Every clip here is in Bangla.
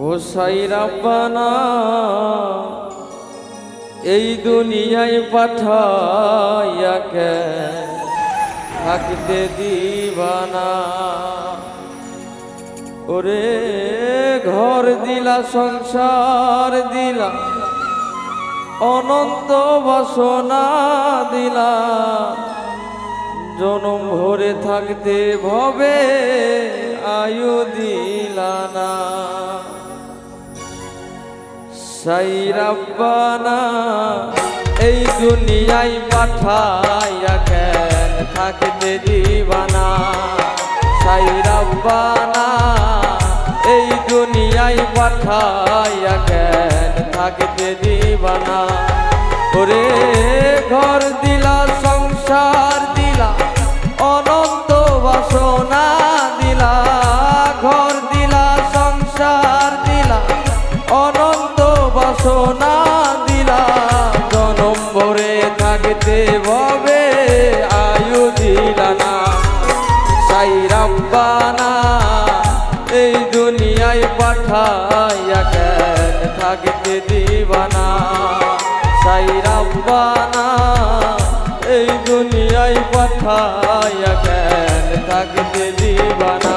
ও সাই রাব্বানা এই দুনিয়ায় পাঠাইয়া কে থাকতে দিবানা। ওরে ঘর দিলা সংসার দিলা অনন্ত বাসনা দিলা, জনম ভরে থাকতে ভবে আয়ু দিলা না। সাই রাব্বানা এই দুনিয়ায় পাঠাইয়া কেন থাকতে দিবানা। সাই রাব্বানা এই দুনিয়ায় পাঠাইয়া কেন থাকতে দিবানা। ওরে ঘর দিলা সংসার দিলা অনন্ত বাসনা দিলা, ঘর দিলা সংসার দিলা অনন্ত বাসনা দিলা, জনম ভরে থাকতে ভবে আয়ু দিলা না। সাই রাব্বানা এই দুনিয়ায় পাঠাইয়া কেন থাকতে দিবানা। সাই রাব্বানা এই দুনিয়ায় পাঠাইয়া কেন থাকতে দিবানা।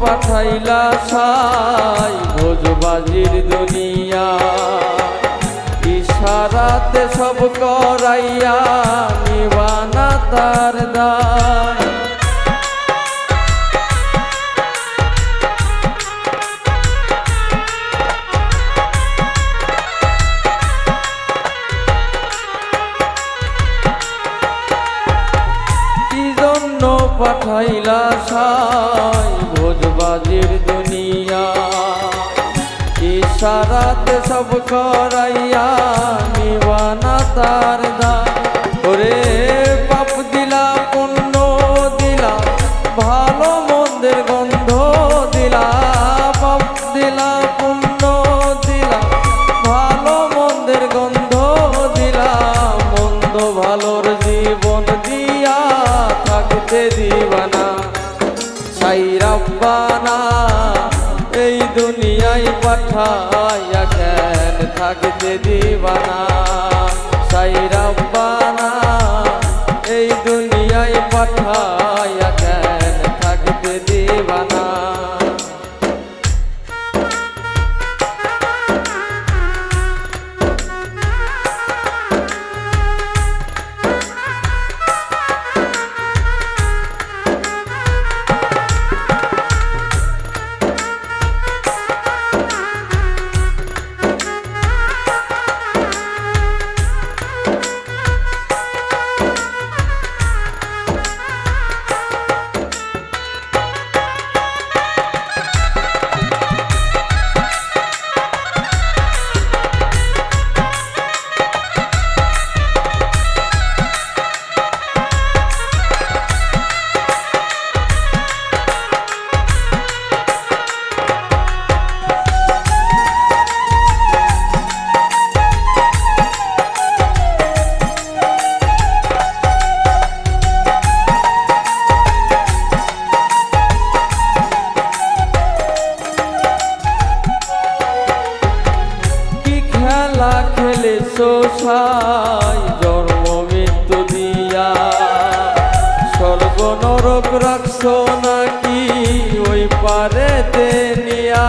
পাঠাইলা সাই ভোজবাজির দুনিয়া, ইশারাতে সব করাইয়া নিবানা তার দায়। কি জন্য পাঠাইলা সাই ভোজবাজির দুনিয়া, ইশারাতে সব করাইয়া নিবানা তার দায়। ওরে পাপ দিলা পুণ্য দিলা ভালো মন্দের গন্ধ দিলা, পাপ দিলা পুণ্য দিলা ভালো মন্দের গন্ধ দিলা, মন্দ ভালোর জীবন দিয়া থাকতে দিবানা। সাই রাব্বানা এই দুনিয়ায় পাঠাইয়া কেন থাকতে দিবানা। সাই রাব্বানা এই দুনিয়ায় পাঠাইয়া কেন থাকতে দিবানা। সাই জন্ম মৃত্যু দিয়া স্বর্গ নরক রাখছ নাকি ওই পারেতে নিয়া।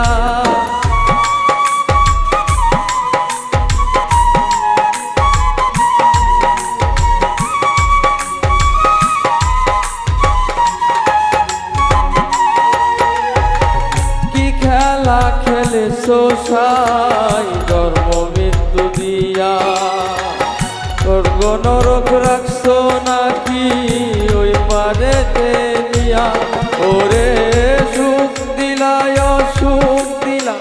কি সাই জন্ম মৃত্যু দিয়া স্বর্গ নরক রাখছো নাকি ওই পারেতে নিয়া ওরে সুখ দিলা অসুখ দিলা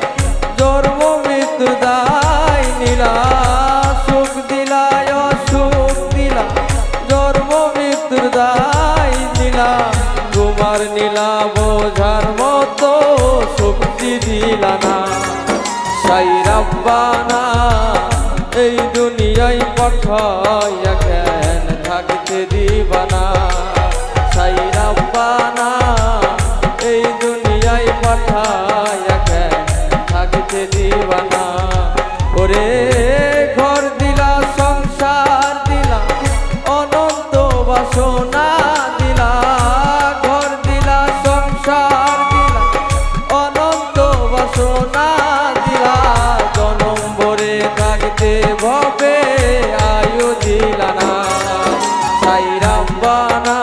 জন্ম মৃত্যু দায় নিলা সুখ দিলা অসুখ দিলা জন্ম মৃত্যুর দায় নিলা তোমার নীলা বোঝার মতো শক্তি দিলা না সাই রাব্বানা এই দুনিয়ায় পাঠাইয়া কেন থাকতে দিবানা সাই রাব্বানা এই দুনিয়ায় পাঠাইয়া কেন থাকতে দিবানা ওরে ঘর দিলা সংসার দিলা অনন্ত বাসনা দিলা ঘর দিলা সংসার দিলা অনন্ত বাসনা দিলা জনম ভরে থাকতে ভবে আয়ু দিলা না সাই রাব্বানা